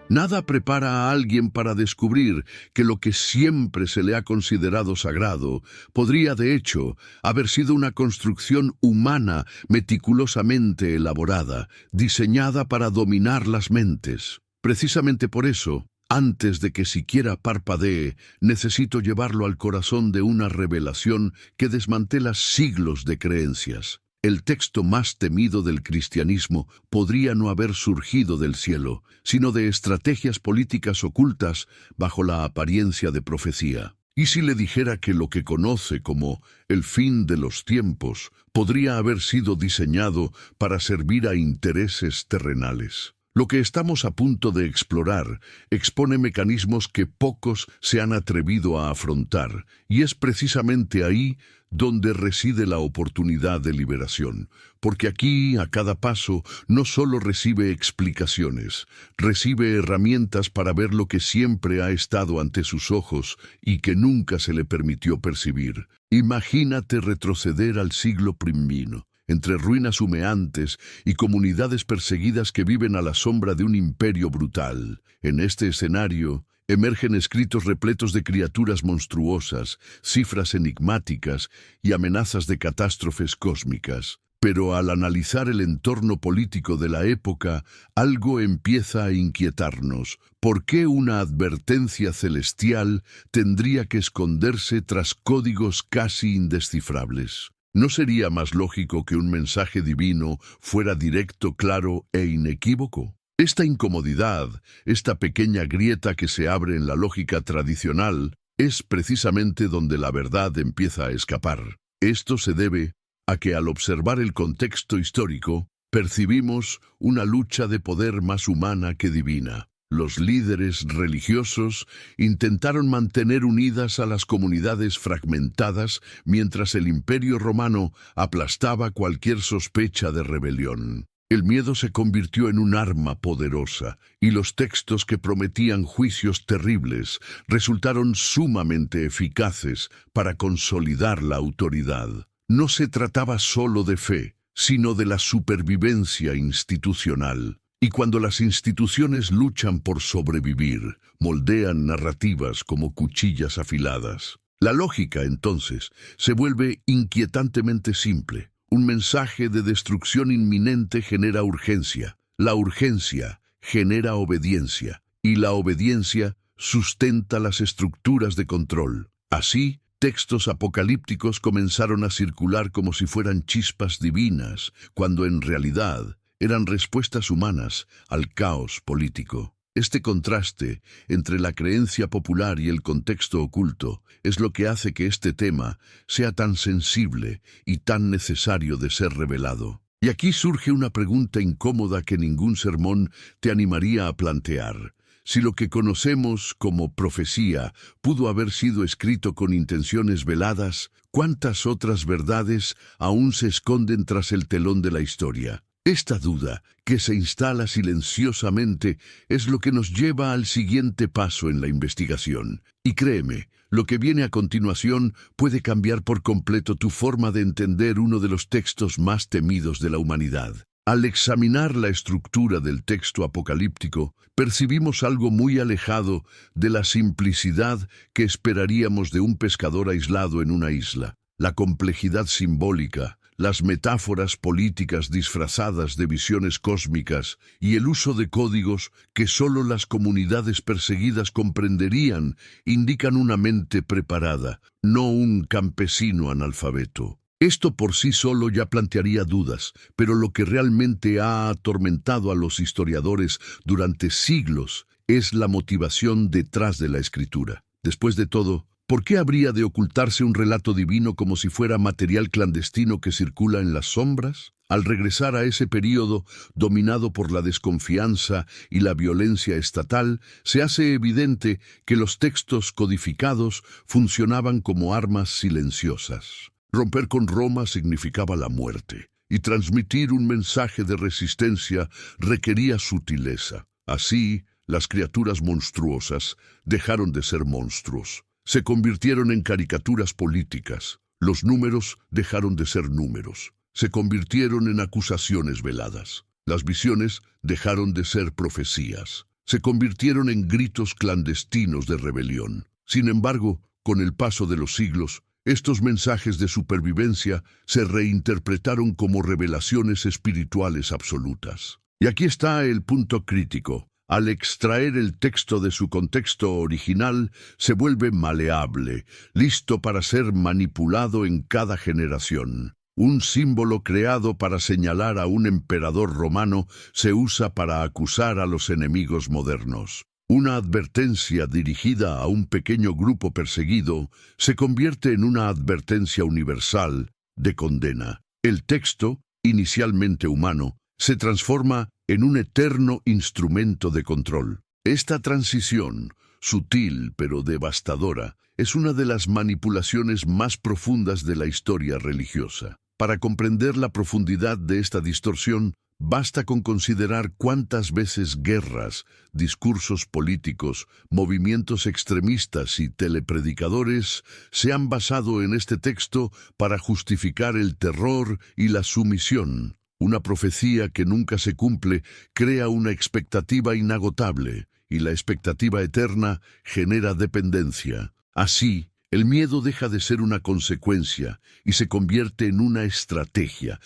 Nada prepara a alguien para descubrir que lo que siempre se le ha considerado sagrado podría, de hecho, haber sido una construcción humana meticulosamente elaborada, diseñada para dominar las mentes. Precisamente por eso, antes de que siquiera parpadee, necesito llevarlo al corazón de una revelación que desmantela siglos de creencias. El texto más temido del cristianismo podría no haber surgido del cielo, sino de estrategias políticas ocultas bajo la apariencia de profecía. ¿Y si le dijera que lo que conoce como el fin de los tiempos podría haber sido diseñado para servir a intereses terrenales? Lo que estamos a punto de explorar expone mecanismos que pocos se han atrevido a afrontar, y es precisamente ahí donde reside la oportunidad de liberación, porque aquí, a cada paso, no solo recibe explicaciones, recibe herramientas para ver lo que siempre ha estado ante sus ojos y que nunca se le permitió percibir. Imagínate retroceder al siglo I, entre ruinas humeantes y comunidades perseguidas que viven a la sombra de un imperio brutal. En este escenario, emergen escritos repletos de criaturas monstruosas, cifras enigmáticas y amenazas de catástrofes cósmicas. Pero al analizar el entorno político de la época, algo empieza a inquietarnos. ¿Por qué una advertencia celestial tendría que esconderse tras códigos casi indescifrables? ¿No sería más lógico que un mensaje divino fuera directo, claro e inequívoco? Esta incomodidad, esta pequeña grieta que se abre en la lógica tradicional, es precisamente donde la verdad empieza a escapar. Esto se debe a que al observar el contexto histórico, percibimos una lucha de poder más humana que divina. Los líderes religiosos intentaron mantener unidas a las comunidades fragmentadas mientras el Imperio Romano aplastaba cualquier sospecha de rebelión. El miedo se convirtió en un arma poderosa, y los textos que prometían juicios terribles resultaron sumamente eficaces para consolidar la autoridad. No se trataba solo de fe, sino de la supervivencia institucional. Y cuando las instituciones luchan por sobrevivir, moldean narrativas como cuchillas afiladas. La lógica, entonces, se vuelve inquietantemente simple. Un mensaje de destrucción inminente genera urgencia. La urgencia genera obediencia. Y la obediencia sustenta las estructuras de control. Así, textos apocalípticos comenzaron a circular como si fueran chispas divinas, cuando en realidad eran respuestas humanas al caos político. Este contraste entre la creencia popular y el contexto oculto es lo que hace que este tema sea tan sensible y tan necesario de ser revelado. Y aquí surge una pregunta incómoda que ningún sermón te animaría a plantear. Si lo que conocemos como profecía pudo haber sido escrito con intenciones veladas, ¿cuántas otras verdades aún se esconden tras el telón de la historia? Esta duda, que se instala silenciosamente, es lo que nos lleva al siguiente paso en la investigación. Y créeme, lo que viene a continuación puede cambiar por completo tu forma de entender uno de los textos más temidos de la humanidad. Al examinar la estructura del texto apocalíptico, percibimos algo muy alejado de la simplicidad que esperaríamos de un pescador aislado en una isla. La complejidad simbólica, las metáforas políticas disfrazadas de visiones cósmicas y el uso de códigos que solo las comunidades perseguidas comprenderían indican una mente preparada, no un campesino analfabeto. Esto por sí solo ya plantearía dudas, pero lo que realmente ha atormentado a los historiadores durante siglos es la motivación detrás de la escritura. Después de todo, ¿por qué habría de ocultarse un relato divino como si fuera material clandestino que circula en las sombras? Al regresar a ese período dominado por la desconfianza y la violencia estatal, se hace evidente que los textos codificados funcionaban como armas silenciosas. Romper con Roma significaba la muerte, y transmitir un mensaje de resistencia requería sutileza. Así, las criaturas monstruosas dejaron de ser monstruos. Se convirtieron en caricaturas políticas. Los números dejaron de ser números. Se convirtieron en acusaciones veladas. Las visiones dejaron de ser profecías. se convirtieron en gritos clandestinos de rebelión. Sin embargo, con el paso de los siglos, estos mensajes de supervivencia se reinterpretaron como revelaciones espirituales absolutas. Y aquí está el punto crítico. Al extraer el texto de su contexto original, se vuelve maleable, listo para ser manipulado en cada generación. Un símbolo creado para señalar a un emperador romano se usa para acusar a los enemigos modernos. Una advertencia dirigida a un pequeño grupo perseguido se convierte en una advertencia universal de condena. El texto, inicialmente humano, se transforma en un eterno instrumento de control. Esta transición, sutil pero devastadora, es una de las manipulaciones más profundas de la historia religiosa. Para comprender la profundidad de esta distorsión, basta con considerar cuántas veces guerras, discursos políticos, movimientos extremistas y telepredicadores se han basado en este texto para justificar el terror y la sumisión. Una profecía que nunca se cumple crea una expectativa inagotable, y la expectativa eterna genera dependencia. Así, el miedo deja de ser una consecuencia y se convierte en una estrategia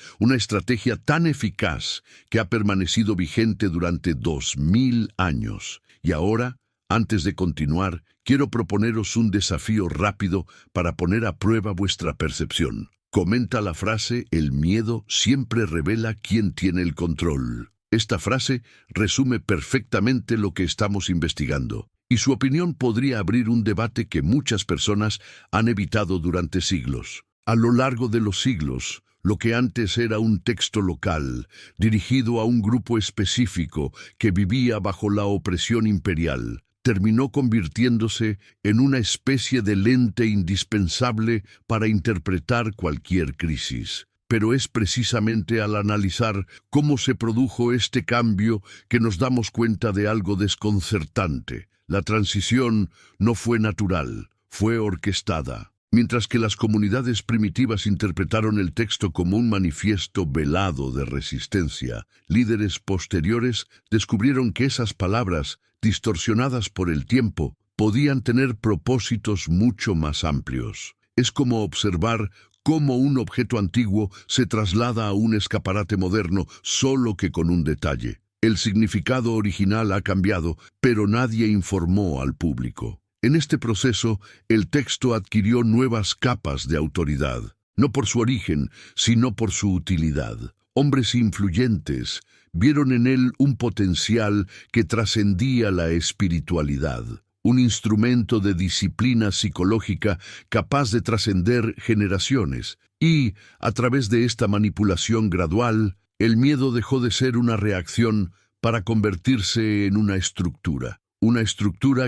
tan eficaz que ha permanecido vigente durante 2000 años. Y ahora, antes de continuar, quiero proponeros un desafío rápido para poner a prueba vuestra percepción. Comenta la frase: el miedo siempre revela quién tiene el control. Esta frase resume perfectamente lo que estamos investigando, y su opinión podría abrir un debate que muchas personas han evitado durante siglos. A lo largo de los siglos, lo que antes era un texto local, dirigido a un grupo específico que vivía bajo la opresión imperial, terminó convirtiéndose en una especie de lente indispensable para interpretar cualquier crisis. Pero es precisamente al analizar cómo se produjo este cambio que nos damos cuenta de algo desconcertante. La transición no fue natural, fue orquestada. Mientras que las comunidades primitivas interpretaron el texto como un manifiesto velado de resistencia, líderes posteriores descubrieron que esas palabras, distorsionadas por el tiempo, podían tener propósitos mucho más amplios. Es como observar cómo un objeto antiguo se traslada a un escaparate moderno, solo que con un detalle. El significado original ha cambiado, pero nadie informó al público. En este proceso, el texto adquirió nuevas capas de autoridad, no por su origen, sino por su utilidad. Hombres influyentes vieron en él un potencial que trascendía la espiritualidad, un instrumento de disciplina psicológica capaz de trascender generaciones, y, a través de esta manipulación gradual, el miedo dejó de ser una reacción para convertirse en una estructura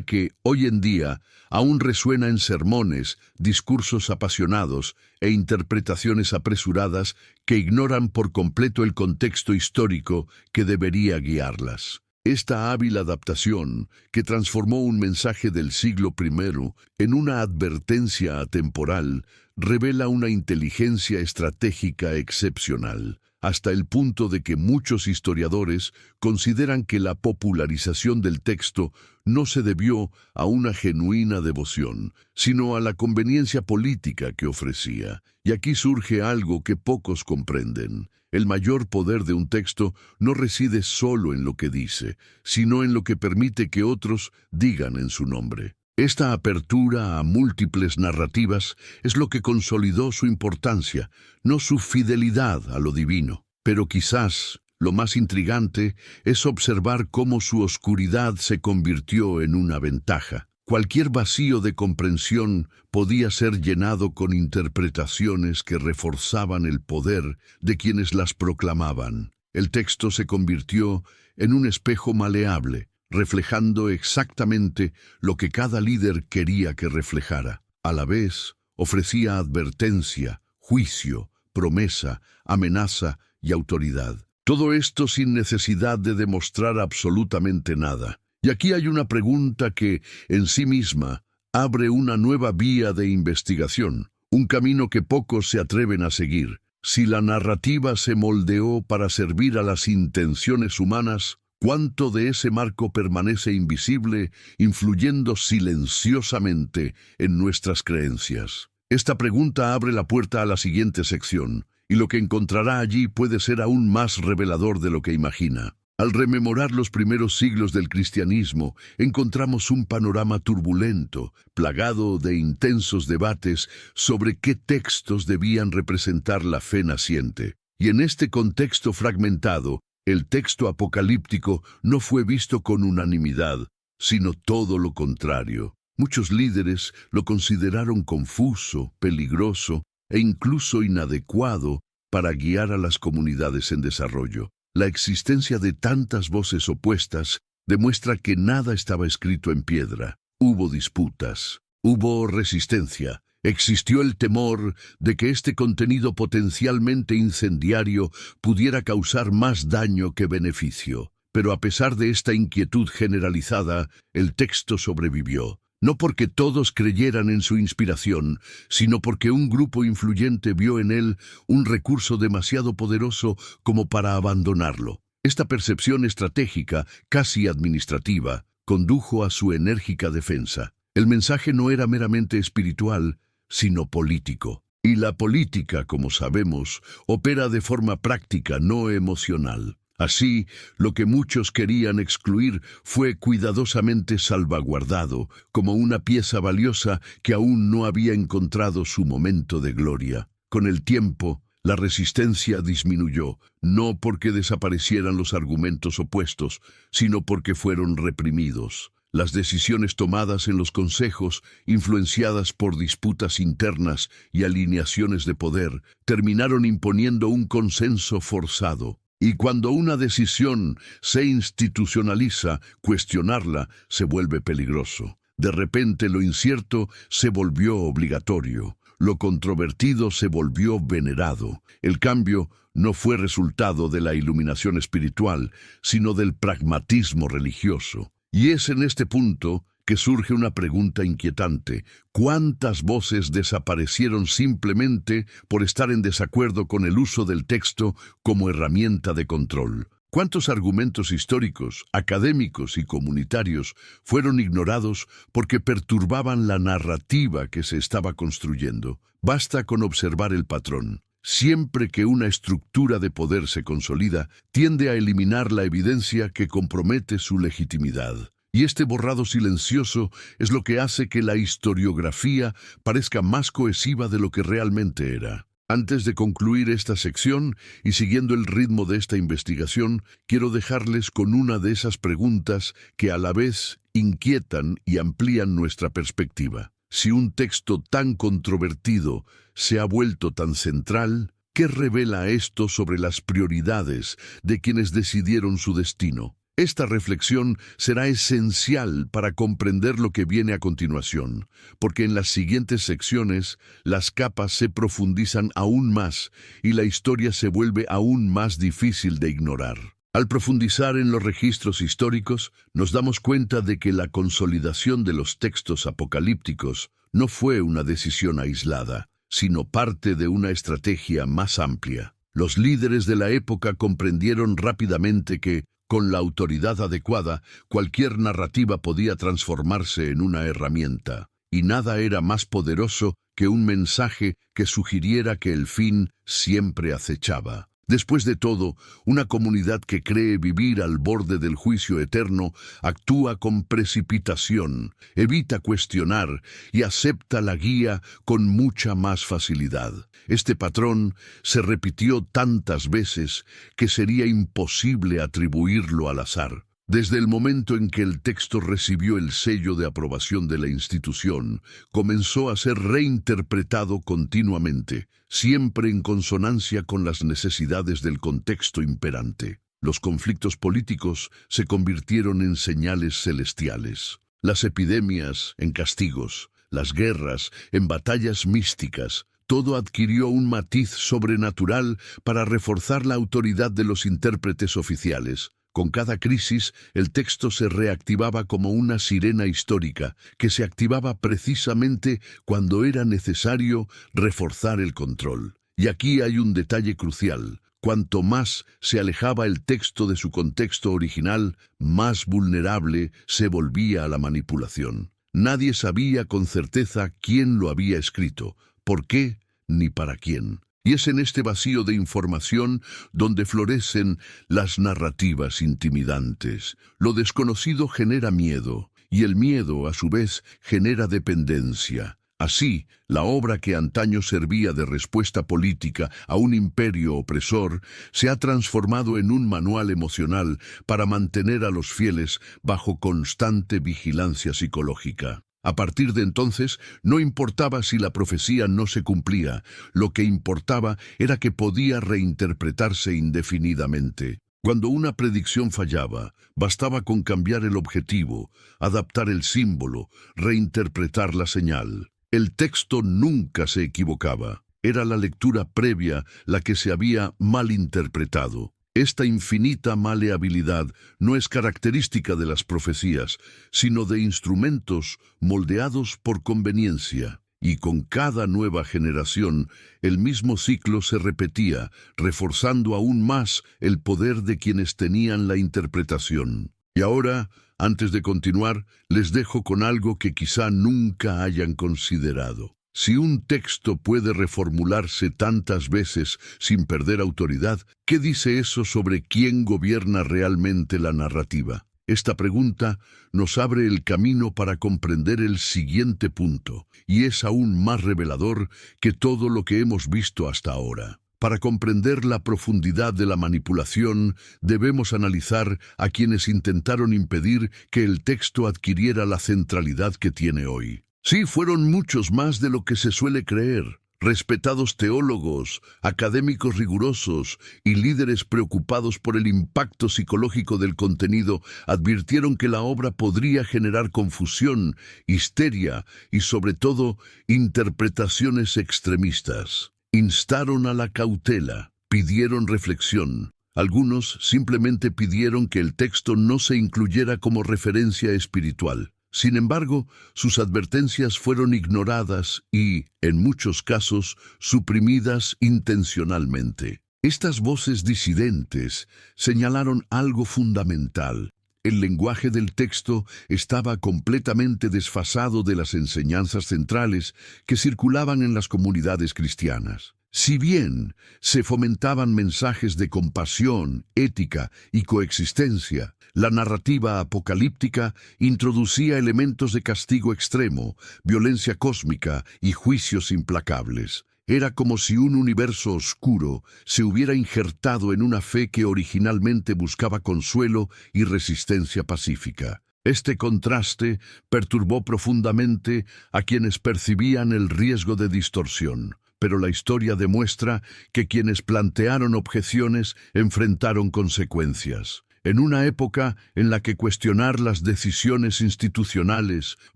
que, hoy en día, aún resuena en sermones, discursos apasionados e interpretaciones apresuradas que ignoran por completo el contexto histórico que debería guiarlas. Esta hábil adaptación, que transformó un mensaje del siglo I en una advertencia atemporal, revela una inteligencia estratégica excepcional, hasta el punto de que muchos historiadores consideran que la popularización del texto no se debió a una genuina devoción, sino a la conveniencia política que ofrecía. Y aquí surge algo que pocos comprenden. El mayor poder de un texto no reside solo en lo que dice, sino en lo que permite que otros digan en su nombre. Esta apertura a múltiples narrativas es lo que consolidó su importancia, no su fidelidad a lo divino. Pero quizás lo más intrigante es observar cómo su oscuridad se convirtió en una ventaja. Cualquier vacío de comprensión podía ser llenado con interpretaciones que reforzaban el poder de quienes las proclamaban. El texto se convirtió en un espejo maleable, reflejando exactamente lo que cada líder quería que reflejara. A la vez, ofrecía advertencia, juicio, promesa, amenaza y autoridad. Todo esto sin necesidad de demostrar absolutamente nada. Y aquí hay una pregunta que, en sí misma, abre una nueva vía de investigación, un camino que pocos se atreven a seguir. Si la narrativa se moldeó para servir a las intenciones humanas, ¿Cuánto de ese marco permanece invisible, influyendo silenciosamente en nuestras creencias? Esta pregunta abre la puerta a la siguiente sección, y lo que encontrará allí puede ser aún más revelador de lo que imagina. Al rememorar los primeros siglos del cristianismo, encontramos un panorama turbulento, plagado de intensos debates sobre qué textos debían representar la fe naciente. Y en este contexto fragmentado, el texto apocalíptico no fue visto con unanimidad, sino todo lo contrario. Muchos líderes lo consideraron confuso, peligroso e incluso inadecuado para guiar a las comunidades en desarrollo. La existencia de tantas voces opuestas demuestra que nada estaba escrito en piedra. Hubo disputas, hubo resistencia, existió el temor de que este contenido potencialmente incendiario pudiera causar más daño que beneficio. Pero a pesar de esta inquietud generalizada, el texto sobrevivió. No porque todos creyeran en su inspiración, sino porque un grupo influyente vio en él un recurso demasiado poderoso como para abandonarlo. Esta percepción estratégica, casi administrativa, condujo a su enérgica defensa. El mensaje no era meramente espiritual, sino político. Y la política, como sabemos, opera de forma práctica, no emocional. Así, lo que muchos querían excluir fue cuidadosamente salvaguardado, como una pieza valiosa que aún no había encontrado su momento de gloria. Con el tiempo, la resistencia disminuyó, no porque desaparecieran los argumentos opuestos, sino porque fueron reprimidos. Las decisiones tomadas en los consejos, influenciadas por disputas internas y alineaciones de poder, terminaron imponiendo un consenso forzado. Y cuando una decisión se institucionaliza, cuestionarla se vuelve peligroso. De repente lo incierto se volvió obligatorio, lo controvertido se volvió venerado. El cambio no fue resultado de la iluminación espiritual, sino del pragmatismo religioso. Y es en este punto que surge una pregunta inquietante. ¿Cuántas voces desaparecieron simplemente por estar en desacuerdo con el uso del texto como herramienta de control? ¿Cuántos argumentos históricos, académicos y comunitarios fueron ignorados porque perturbaban la narrativa que se estaba construyendo? Basta con observar el patrón. Siempre que una estructura de poder se consolida, tiende a eliminar la evidencia que compromete su legitimidad. Y este borrado silencioso es lo que hace que la historiografía parezca más cohesiva de lo que realmente era. Antes de concluir esta sección y siguiendo el ritmo de esta investigación, quiero dejarles con una de esas preguntas que a la vez inquietan y amplían nuestra perspectiva. Si un texto tan controvertido se ha vuelto tan central, ¿qué revela esto sobre las prioridades de quienes decidieron su destino? Esta reflexión será esencial para comprender lo que viene a continuación, porque en las siguientes secciones las capas se profundizan aún más y la historia se vuelve aún más difícil de ignorar. Al profundizar en los registros históricos, nos damos cuenta de que la consolidación de los textos apocalípticos no fue una decisión aislada, sino parte de una estrategia más amplia. Los líderes de la época comprendieron rápidamente que, con la autoridad adecuada, cualquier narrativa podía transformarse en una herramienta, y nada era más poderoso que un mensaje que sugiriera que el fin siempre acechaba. Después de todo, una comunidad que cree vivir al borde del juicio eterno actúa con precipitación, evita cuestionar y acepta la guía con mucha más facilidad. Este patrón se repitió tantas veces que sería imposible atribuirlo al azar. Desde el momento en que el texto recibió el sello de aprobación de la institución, comenzó a ser reinterpretado continuamente, siempre en consonancia con las necesidades del contexto imperante. Los conflictos políticos se convirtieron en señales celestiales, las epidemias en castigos, las guerras en batallas místicas. Todo adquirió un matiz sobrenatural para reforzar la autoridad de los intérpretes oficiales. Con cada crisis, el texto se reactivaba como una sirena histórica que se activaba precisamente cuando era necesario reforzar el control. Y aquí hay un detalle crucial. Cuanto más se alejaba el texto de su contexto original, más vulnerable se volvía a la manipulación. Nadie sabía con certeza quién lo había escrito, por qué ni para quién. Y es en este vacío de información donde florecen las narrativas intimidantes. Lo desconocido genera miedo, y el miedo, a su vez, genera dependencia. Así, la obra que antaño servía de respuesta política a un imperio opresor se ha transformado en un manual emocional para mantener a los fieles bajo constante vigilancia psicológica. A partir de entonces, no importaba si la profecía no se cumplía, lo que importaba era que podía reinterpretarse indefinidamente. Cuando una predicción fallaba, bastaba con cambiar el objetivo, adaptar el símbolo, reinterpretar la señal. El texto nunca se equivocaba. Era la lectura previa la que se había malinterpretado. Esta infinita maleabilidad no es característica de las profecías, sino de instrumentos moldeados por conveniencia. Y con cada nueva generación, el mismo ciclo se repetía, reforzando aún más el poder de quienes tenían la interpretación. Y ahora, antes de continuar, les dejo con algo que quizá nunca hayan considerado. Si un texto puede reformularse tantas veces sin perder autoridad, ¿qué dice eso sobre quién gobierna realmente la narrativa? Esta pregunta nos abre el camino para comprender el siguiente punto, y es aún más revelador que todo lo que hemos visto hasta ahora. Para comprender la profundidad de la manipulación, debemos analizar a quienes intentaron impedir que el texto adquiriera la centralidad que tiene hoy. Sí, fueron muchos más de lo que se suele creer. Respetados teólogos, académicos rigurosos y líderes preocupados por el impacto psicológico del contenido advirtieron que la obra podría generar confusión, histeria y, sobre todo, interpretaciones extremistas. Instaron a la cautela, pidieron reflexión. Algunos simplemente pidieron que el texto no se incluyera como referencia espiritual. Sin embargo, sus advertencias fueron ignoradas y, en muchos casos, suprimidas intencionalmente. Estas voces disidentes señalaron algo fundamental. El lenguaje del texto estaba completamente desfasado de las enseñanzas centrales que circulaban en las comunidades cristianas. Si bien se fomentaban mensajes de compasión, ética y coexistencia, la narrativa apocalíptica introducía elementos de castigo extremo, violencia cósmica y juicios implacables. Era como si un universo oscuro se hubiera injertado en una fe que originalmente buscaba consuelo y resistencia pacífica. Este contraste perturbó profundamente a quienes percibían el riesgo de distorsión. Pero la historia demuestra que quienes plantearon objeciones enfrentaron consecuencias. En una época en la que cuestionar las decisiones institucionales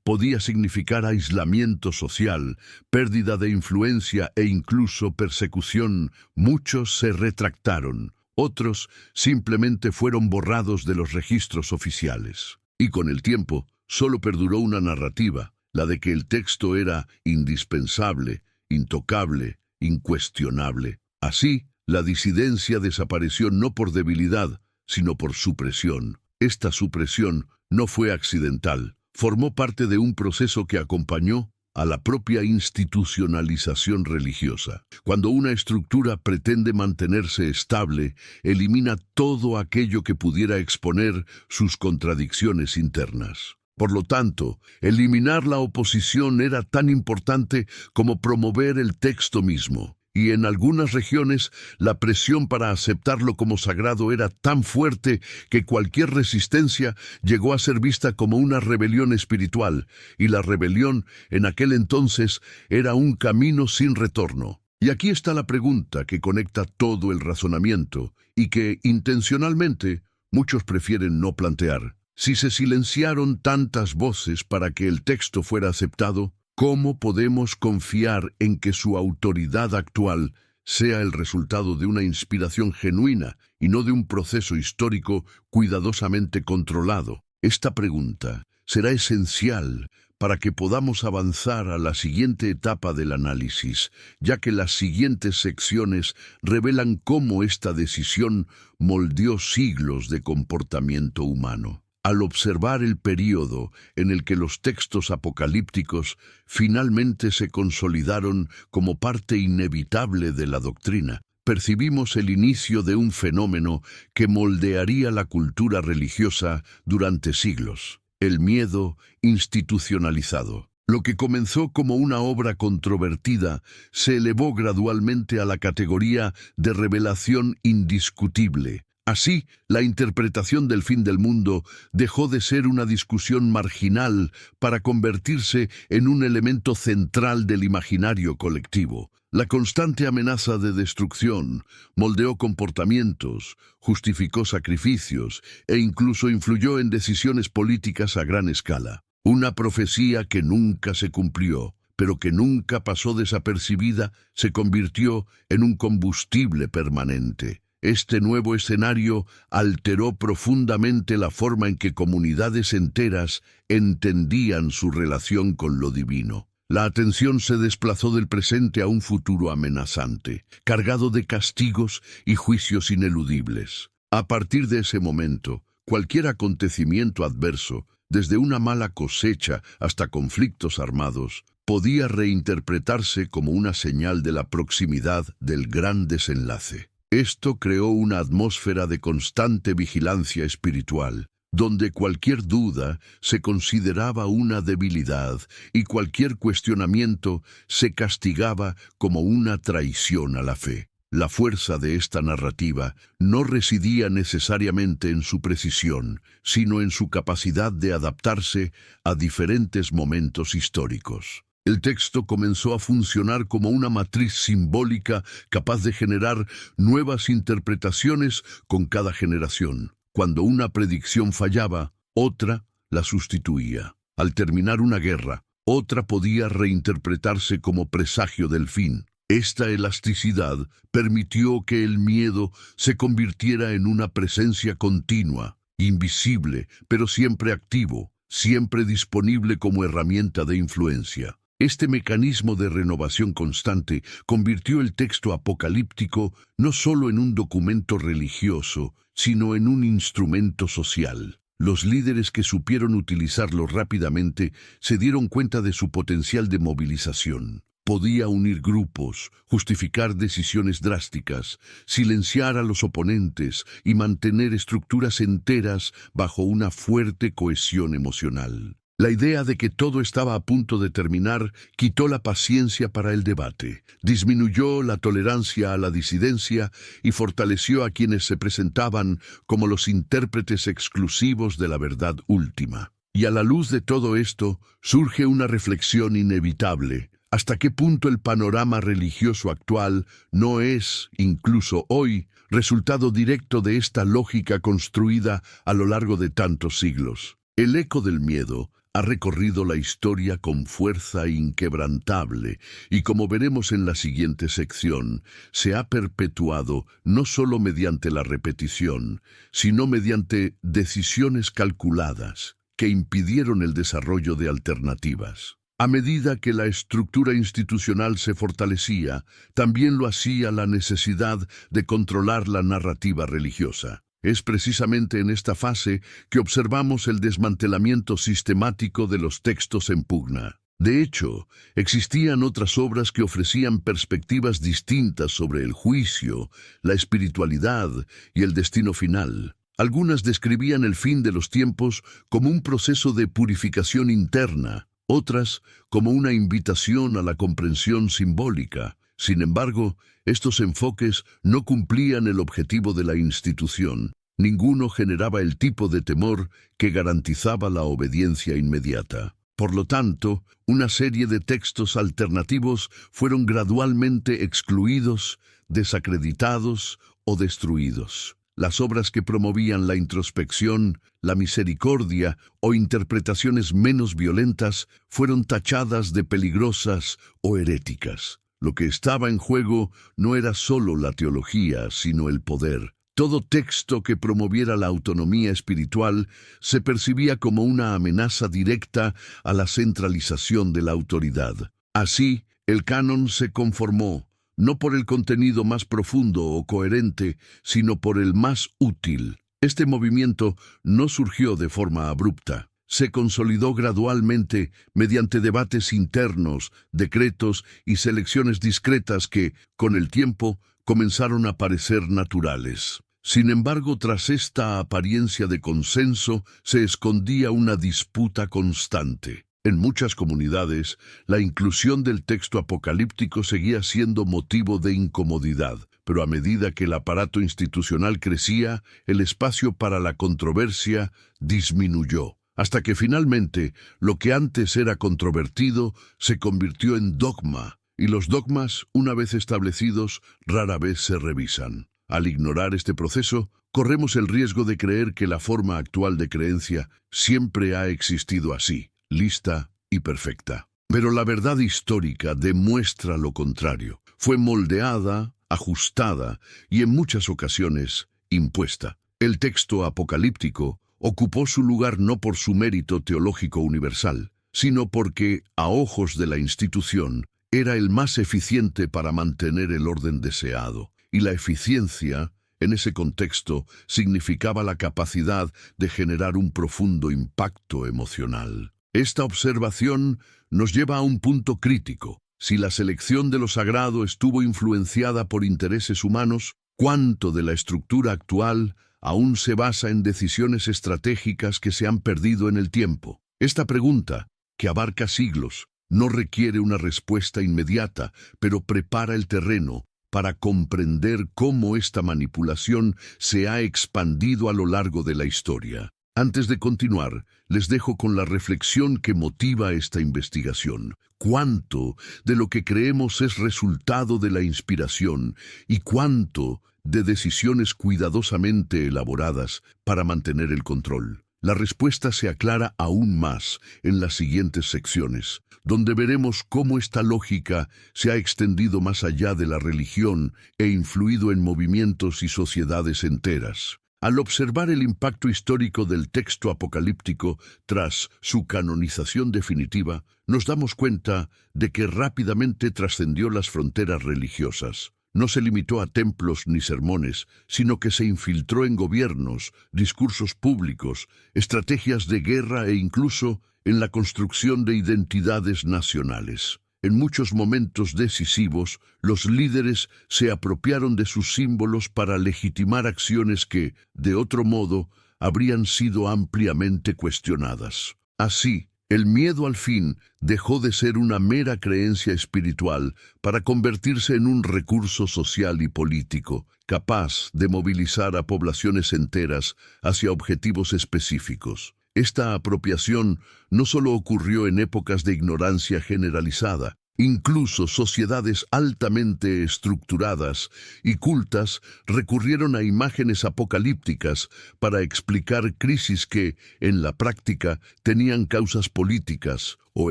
podía significar aislamiento social, pérdida de influencia e incluso persecución, muchos se retractaron. Otros simplemente fueron borrados de los registros oficiales. Y con el tiempo, solo perduró una narrativa, la de que el texto era indispensable, intocable, incuestionable. Así, la disidencia desapareció no por debilidad, sino por supresión. Esta supresión no fue accidental, formó parte de un proceso que acompañó a la propia institucionalización religiosa. Cuando una estructura pretende mantenerse estable, elimina todo aquello que pudiera exponer sus contradicciones internas. Por lo tanto, eliminar la oposición era tan importante como promover el texto mismo. Y en algunas regiones, la presión para aceptarlo como sagrado era tan fuerte que cualquier resistencia llegó a ser vista como una rebelión espiritual, y la rebelión en aquel entonces era un camino sin retorno. Y aquí está la pregunta que conecta todo el razonamiento y que, intencionalmente, muchos prefieren no plantear. Si se silenciaron tantas voces para que el texto fuera aceptado, ¿cómo podemos confiar en que su autoridad actual sea el resultado de una inspiración genuina y no de un proceso histórico cuidadosamente controlado? Esta pregunta será esencial para que podamos avanzar a la siguiente etapa del análisis, ya que las siguientes secciones revelan cómo esta decisión moldeó siglos de comportamiento humano. Al observar el período en el que los textos apocalípticos finalmente se consolidaron como parte inevitable de la doctrina, percibimos el inicio de un fenómeno que moldearía la cultura religiosa durante siglos: el miedo institucionalizado. Lo que comenzó como una obra controvertida se elevó gradualmente a la categoría de revelación indiscutible. Así, la interpretación del fin del mundo dejó de ser una discusión marginal para convertirse en un elemento central del imaginario colectivo. La constante amenaza de destrucción moldeó comportamientos, justificó sacrificios e incluso influyó en decisiones políticas a gran escala. Una profecía que nunca se cumplió, pero que nunca pasó desapercibida, se convirtió en un combustible permanente. Este nuevo escenario alteró profundamente la forma en que comunidades enteras entendían su relación con lo divino. La atención se desplazó del presente a un futuro amenazante, cargado de castigos y juicios ineludibles. A partir de ese momento, cualquier acontecimiento adverso, desde una mala cosecha hasta conflictos armados, podía reinterpretarse como una señal de la proximidad del gran desenlace. Esto creó una atmósfera de constante vigilancia espiritual, donde cualquier duda se consideraba una debilidad y cualquier cuestionamiento se castigaba como una traición a la fe. La fuerza de esta narrativa no residía necesariamente en su precisión, sino en su capacidad de adaptarse a diferentes momentos históricos. El texto comenzó a funcionar como una matriz simbólica capaz de generar nuevas interpretaciones con cada generación. Cuando una predicción fallaba, otra la sustituía. Al terminar una guerra, otra podía reinterpretarse como presagio del fin. Esta elasticidad permitió que el miedo se convirtiera en una presencia continua, invisible, pero siempre activo, siempre disponible como herramienta de influencia. Este mecanismo de renovación constante convirtió el texto apocalíptico no solo en un documento religioso, sino en un instrumento social. Los líderes que supieron utilizarlo rápidamente se dieron cuenta de su potencial de movilización. Podía unir grupos, justificar decisiones drásticas, silenciar a los oponentes y mantener estructuras enteras bajo una fuerte cohesión emocional. La idea de que todo estaba a punto de terminar quitó la paciencia para el debate, disminuyó la tolerancia a la disidencia y fortaleció a quienes se presentaban como los intérpretes exclusivos de la verdad última. Y a la luz de todo esto, surge una reflexión inevitable. ¿Hasta qué punto el panorama religioso actual no es, incluso hoy, resultado directo de esta lógica construida a lo largo de tantos siglos? El eco del miedo ha recorrido la historia con fuerza inquebrantable y, como veremos en la siguiente sección, se ha perpetuado no solo mediante la repetición, sino mediante decisiones calculadas que impidieron el desarrollo de alternativas. A medida que la estructura institucional se fortalecía, también lo hacía la necesidad de controlar la narrativa religiosa. Es precisamente en esta fase que observamos el desmantelamiento sistemático de los textos en pugna. De hecho, existían otras obras que ofrecían perspectivas distintas sobre el juicio, la espiritualidad y el destino final. Algunas describían el fin de los tiempos como un proceso de purificación interna, otras como una invitación a la comprensión simbólica. Sin embargo, estos enfoques no cumplían el objetivo de la institución. Ninguno generaba el tipo de temor que garantizaba la obediencia inmediata. Por lo tanto, una serie de textos alternativos fueron gradualmente excluidos, desacreditados o destruidos. Las obras que promovían la introspección, la misericordia o interpretaciones menos violentas fueron tachadas de peligrosas o heréticas. Lo que estaba en juego no era solo la teología, sino el poder. Todo texto que promoviera la autonomía espiritual se percibía como una amenaza directa a la centralización de la autoridad. Así, el canon se conformó, no por el contenido más profundo o coherente, sino por el más útil. Este movimiento no surgió de forma abrupta. Se consolidó gradualmente mediante debates internos, decretos y selecciones discretas que, con el tiempo, comenzaron a parecer naturales. Sin embargo, tras esta apariencia de consenso, se escondía una disputa constante. En muchas comunidades, la inclusión del texto apocalíptico seguía siendo motivo de incomodidad, pero a medida que el aparato institucional crecía, el espacio para la controversia disminuyó, hasta que finalmente lo que antes era controvertido se convirtió en dogma, y los dogmas, una vez establecidos, rara vez se revisan. Al ignorar este proceso, corremos el riesgo de creer que la forma actual de creencia siempre ha existido así, lista y perfecta. Pero la verdad histórica demuestra lo contrario. Fue moldeada, ajustada y en muchas ocasiones impuesta. El texto apocalíptico ocupó su lugar no por su mérito teológico universal, sino porque, a ojos de la institución, era el más eficiente para mantener el orden deseado. Y la eficiencia, en ese contexto, significaba la capacidad de generar un profundo impacto emocional. Esta observación nos lleva a un punto crítico. Si la selección de lo sagrado estuvo influenciada por intereses humanos, ¿cuánto de la estructura actual aún se basa en decisiones estratégicas que se han perdido en el tiempo? Esta pregunta, que abarca siglos, no requiere una respuesta inmediata, pero prepara el terreno para comprender cómo esta manipulación se ha expandido a lo largo de la historia. Antes de continuar, les dejo con la reflexión que motiva esta investigación. ¿Cuánto de lo que creemos es resultado de la inspiración y cuánto de decisiones cuidadosamente elaboradas para mantener el control? La respuesta se aclara aún más en las siguientes secciones, donde veremos cómo esta lógica se ha extendido más allá de la religión e influido en movimientos y sociedades enteras. Al observar el impacto histórico del texto apocalíptico tras su canonización definitiva, nos damos cuenta de que rápidamente trascendió las fronteras religiosas. No se limitó a templos ni sermones, sino que se infiltró en gobiernos, discursos públicos, estrategias de guerra e incluso en la construcción de identidades nacionales. En muchos momentos decisivos, los líderes se apropiaron de sus símbolos para legitimar acciones que, de otro modo, habrían sido ampliamente cuestionadas. Así, el miedo al fin dejó de ser una mera creencia espiritual para convertirse en un recurso social y político, capaz de movilizar a poblaciones enteras hacia objetivos específicos. Esta apropiación no solo ocurrió en épocas de ignorancia generalizada. Incluso sociedades altamente estructuradas y cultas recurrieron a imágenes apocalípticas para explicar crisis que, en la práctica, tenían causas políticas o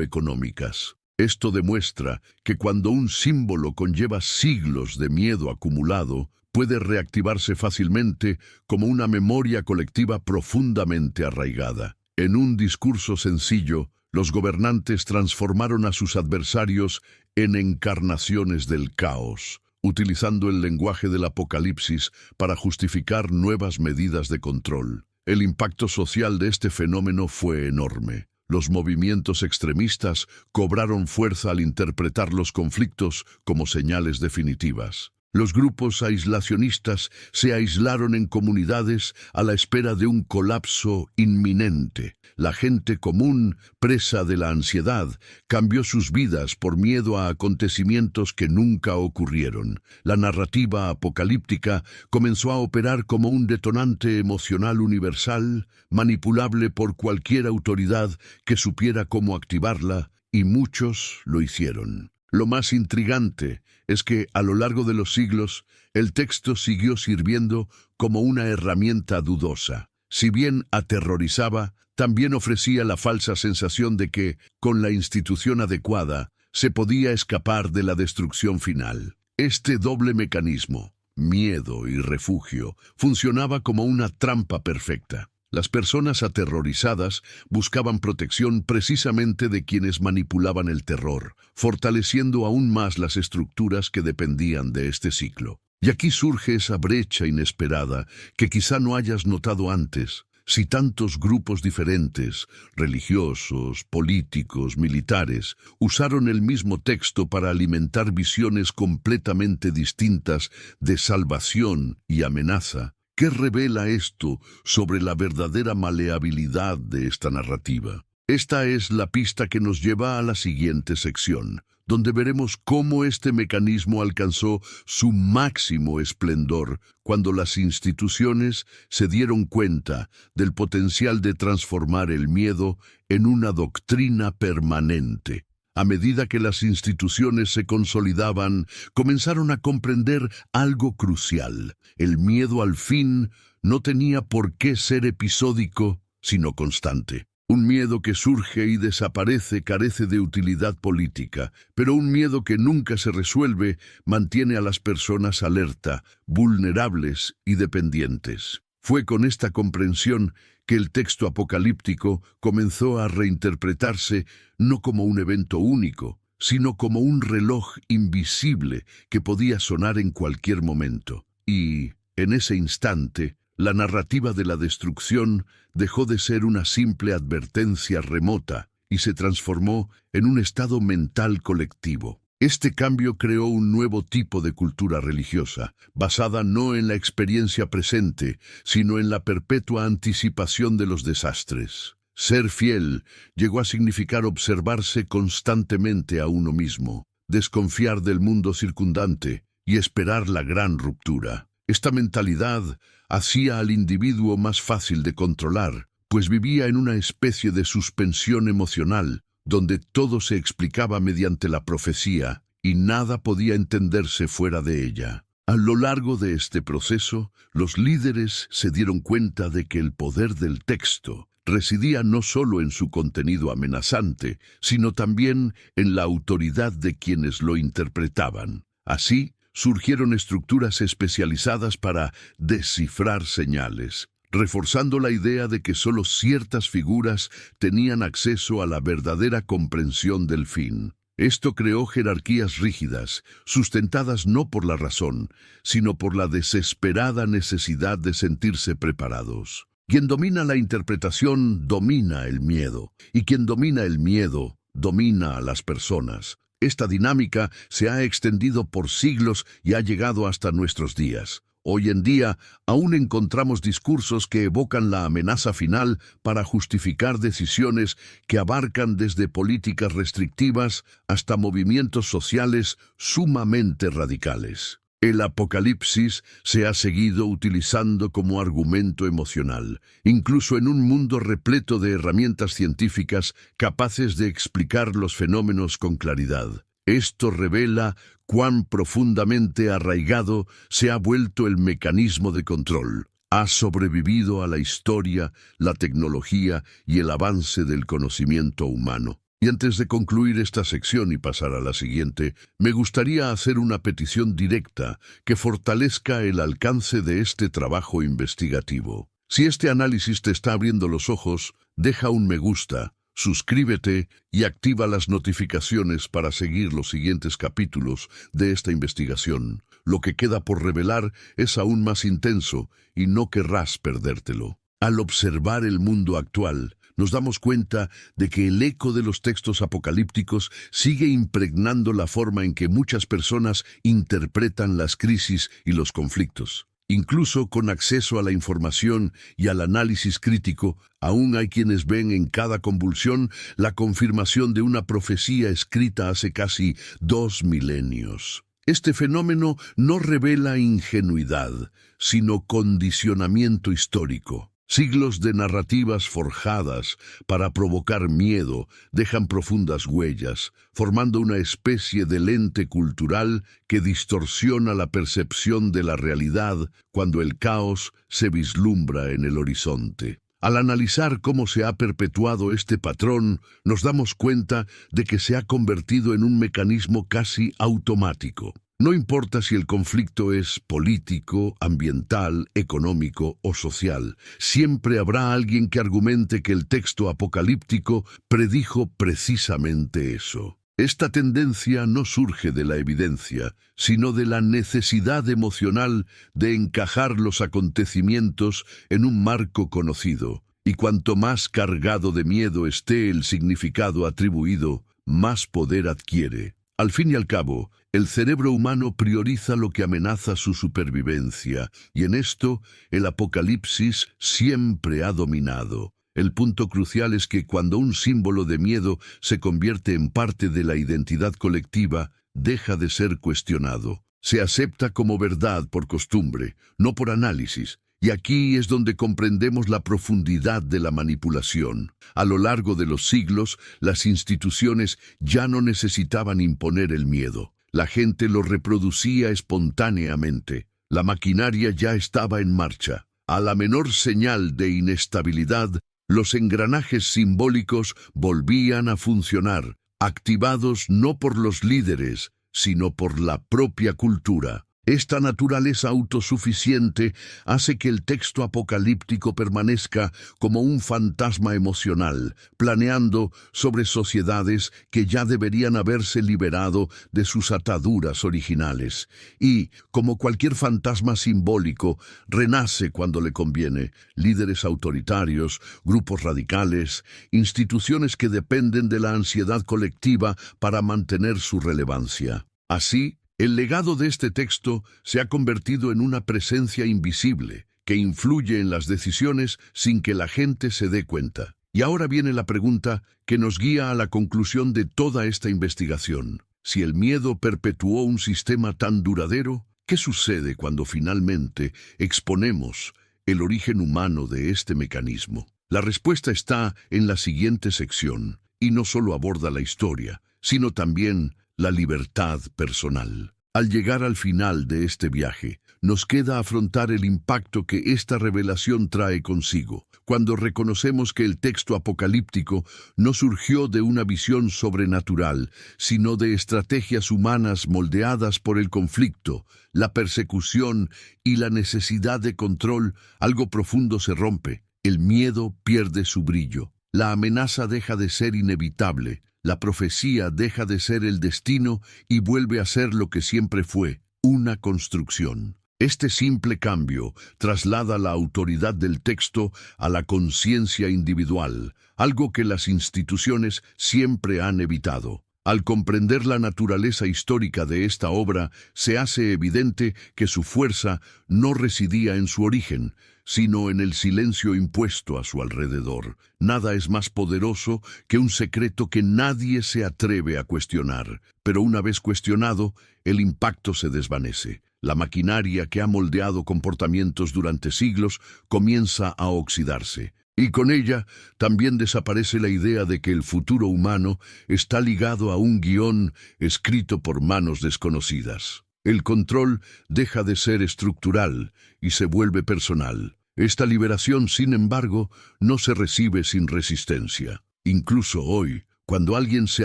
económicas. Esto demuestra que cuando un símbolo conlleva siglos de miedo acumulado, puede reactivarse fácilmente como una memoria colectiva profundamente arraigada. En un discurso sencillo, los gobernantes transformaron a sus adversarios en encarnaciones del caos, utilizando el lenguaje del apocalipsis para justificar nuevas medidas de control. El impacto social de este fenómeno fue enorme. Los movimientos extremistas cobraron fuerza al interpretar los conflictos como señales definitivas. Los grupos aislacionistas se aislaron en comunidades a la espera de un colapso inminente. La gente común, presa de la ansiedad, cambió sus vidas por miedo a acontecimientos que nunca ocurrieron. La narrativa apocalíptica comenzó a operar como un detonante emocional universal, manipulable por cualquier autoridad que supiera cómo activarla, y muchos lo hicieron. Lo más intrigante es que, a lo largo de los siglos, el texto siguió sirviendo como una herramienta dudosa. Si bien aterrorizaba, también ofrecía la falsa sensación de que, con la institución adecuada, se podía escapar de la destrucción final. Este doble mecanismo, miedo y refugio, funcionaba como una trampa perfecta. Las personas aterrorizadas buscaban protección precisamente de quienes manipulaban el terror, fortaleciendo aún más las estructuras que dependían de este ciclo. Y aquí surge esa brecha inesperada que quizá no hayas notado antes. Si tantos grupos diferentes, religiosos, políticos, militares, usaron el mismo texto para alimentar visiones completamente distintas de salvación y amenaza, ¿qué revela esto sobre la verdadera maleabilidad de esta narrativa? Esta es la pista que nos lleva a la siguiente sección, donde veremos cómo este mecanismo alcanzó su máximo esplendor cuando las instituciones se dieron cuenta del potencial de transformar el miedo en una doctrina permanente. A medida que las instituciones se consolidaban, comenzaron a comprender algo crucial. El miedo al fin no tenía por qué ser episódico, sino constante. Un miedo que surge y desaparece carece de utilidad política, pero un miedo que nunca se resuelve mantiene a las personas alerta, vulnerables y dependientes. Fue con esta comprensión que el texto apocalíptico comenzó a reinterpretarse no como un evento único, sino como un reloj invisible que podía sonar en cualquier momento. Y, en ese instante, la narrativa de la destrucción dejó de ser una simple advertencia remota y se transformó en un estado mental colectivo. Este cambio creó un nuevo tipo de cultura religiosa, basada no en la experiencia presente, sino en la perpetua anticipación de los desastres. Ser fiel llegó a significar observarse constantemente a uno mismo, desconfiar del mundo circundante y esperar la gran ruptura. Esta mentalidad hacía al individuo más fácil de controlar, pues vivía en una especie de suspensión emocional, donde todo se explicaba mediante la profecía y nada podía entenderse fuera de ella. A lo largo de este proceso, los líderes se dieron cuenta de que el poder del texto residía no solo en su contenido amenazante, sino también en la autoridad de quienes lo interpretaban. Así, surgieron estructuras especializadas para descifrar señales, reforzando la idea de que solo ciertas figuras tenían acceso a la verdadera comprensión del fin. Esto creó jerarquías rígidas, sustentadas no por la razón, sino por la desesperada necesidad de sentirse preparados. Quien domina la interpretación domina el miedo, y quien domina el miedo domina a las personas. Esta dinámica se ha extendido por siglos y ha llegado hasta nuestros días. Hoy en día, aún encontramos discursos que evocan la amenaza final para justificar decisiones que abarcan desde políticas restrictivas hasta movimientos sociales sumamente radicales. El apocalipsis se ha seguido utilizando como argumento emocional, incluso en un mundo repleto de herramientas científicas capaces de explicar los fenómenos con claridad. Esto revela cuán profundamente arraigado se ha vuelto el mecanismo de control. Ha sobrevivido a la historia, la tecnología y el avance del conocimiento humano. Y antes de concluir esta sección y pasar a la siguiente, me gustaría hacer una petición directa que fortalezca el alcance de este trabajo investigativo. Si este análisis te está abriendo los ojos, deja un me gusta, suscríbete y activa las notificaciones para seguir los siguientes capítulos de esta investigación. Lo que queda por revelar es aún más intenso y no querrás perdértelo. Al observar el mundo actual, nos damos cuenta de que el eco de los textos apocalípticos sigue impregnando la forma en que muchas personas interpretan las crisis y los conflictos. Incluso con acceso a la información y al análisis crítico, aún hay quienes ven en cada convulsión la confirmación de una profecía escrita hace casi 2 milenios. Este fenómeno no revela ingenuidad, sino condicionamiento histórico. Siglos de narrativas forjadas para provocar miedo dejan profundas huellas, formando una especie de lente cultural que distorsiona la percepción de la realidad cuando el caos se vislumbra en el horizonte. Al analizar cómo se ha perpetuado este patrón, nos damos cuenta de que se ha convertido en un mecanismo casi automático. No importa si el conflicto es político, ambiental, económico o social, siempre habrá alguien que argumente que el texto apocalíptico predijo precisamente eso. Esta tendencia no surge de la evidencia, sino de la necesidad emocional de encajar los acontecimientos en un marco conocido, y cuanto más cargado de miedo esté el significado atribuido, más poder adquiere. Al fin y al cabo, el cerebro humano prioriza lo que amenaza su supervivencia, y en esto el apocalipsis siempre ha dominado. El punto crucial es que cuando un símbolo de miedo se convierte en parte de la identidad colectiva, deja de ser cuestionado. Se acepta como verdad por costumbre, no por análisis. Y aquí es donde comprendemos la profundidad de la manipulación. A lo largo de los siglos, las instituciones ya no necesitaban imponer el miedo. La gente lo reproducía espontáneamente. La maquinaria ya estaba en marcha. A la menor señal de inestabilidad, los engranajes simbólicos volvían a funcionar, activados no por los líderes, sino por la propia cultura. Esta naturaleza autosuficiente hace que el texto apocalíptico permanezca como un fantasma emocional, planeando sobre sociedades que ya deberían haberse liberado de sus ataduras originales. Y, como cualquier fantasma simbólico, renace cuando le conviene. Líderes autoritarios, grupos radicales, instituciones que dependen de la ansiedad colectiva para mantener su relevancia. Así, el legado de este texto se ha convertido en una presencia invisible que influye en las decisiones sin que la gente se dé cuenta. Y ahora viene la pregunta que nos guía a la conclusión de toda esta investigación. Si el miedo perpetuó un sistema tan duradero, ¿qué sucede cuando finalmente exponemos el origen humano de este mecanismo? La respuesta está en la siguiente sección, y no solo aborda la historia, sino también la libertad personal. Al llegar al final de este viaje, nos queda afrontar el impacto que esta revelación trae consigo, cuando reconocemos que el texto apocalíptico no surgió de una visión sobrenatural, sino de estrategias humanas moldeadas por el conflicto, la persecución y la necesidad de control. Algo profundo se rompe, el miedo pierde su brillo, la amenaza deja de ser inevitable, la profecía deja de ser el destino y vuelve a ser lo que siempre fue, una construcción. Este simple cambio traslada la autoridad del texto a la conciencia individual, algo que las instituciones siempre han evitado. Al comprender la naturaleza histórica de esta obra, se hace evidente que su fuerza no residía en su origen, sino en el silencio impuesto a su alrededor. Nada es más poderoso que un secreto que nadie se atreve a cuestionar, pero una vez cuestionado, el impacto se desvanece. La maquinaria que ha moldeado comportamientos durante siglos comienza a oxidarse. Y con ella también desaparece la idea de que el futuro humano está ligado a un guión escrito por manos desconocidas. El control deja de ser estructural y se vuelve personal. Esta liberación, sin embargo, no se recibe sin resistencia. Incluso hoy, cuando alguien se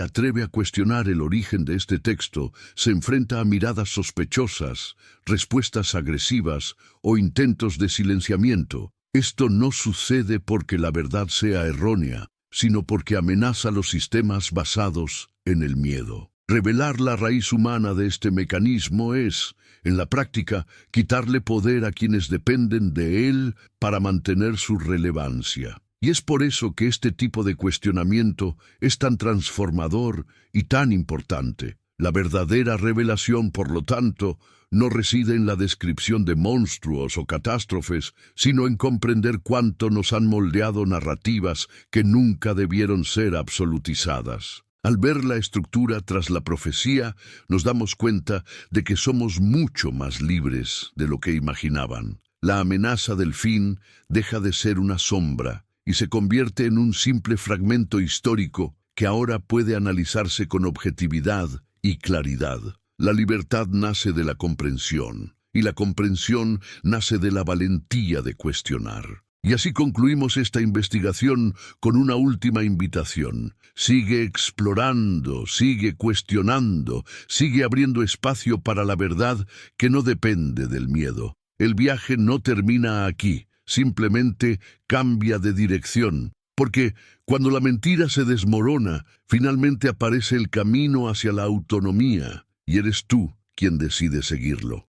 atreve a cuestionar el origen de este texto, se enfrenta a miradas sospechosas, respuestas agresivas o intentos de silenciamiento. Esto no sucede porque la verdad sea errónea, sino porque amenaza los sistemas basados en el miedo. Revelar la raíz humana de este mecanismo es, en la práctica, quitarle poder a quienes dependen de él para mantener su relevancia. Y es por eso que este tipo de cuestionamiento es tan transformador y tan importante. La verdadera revelación, por lo tanto, no reside en la descripción de monstruos o catástrofes, sino en comprender cuánto nos han moldeado narrativas que nunca debieron ser absolutizadas. Al ver la estructura tras la profecía, nos damos cuenta de que somos mucho más libres de lo que imaginaban. La amenaza del fin deja de ser una sombra y se convierte en un simple fragmento histórico que ahora puede analizarse con objetividad y claridad. La libertad nace de la comprensión, y la comprensión nace de la valentía de cuestionar. Y así concluimos esta investigación con una última invitación. Sigue explorando, sigue cuestionando, sigue abriendo espacio para la verdad que no depende del miedo. El viaje no termina aquí, simplemente cambia de dirección. Porque cuando la mentira se desmorona, finalmente aparece el camino hacia la autonomía, y eres tú quien decide seguirlo.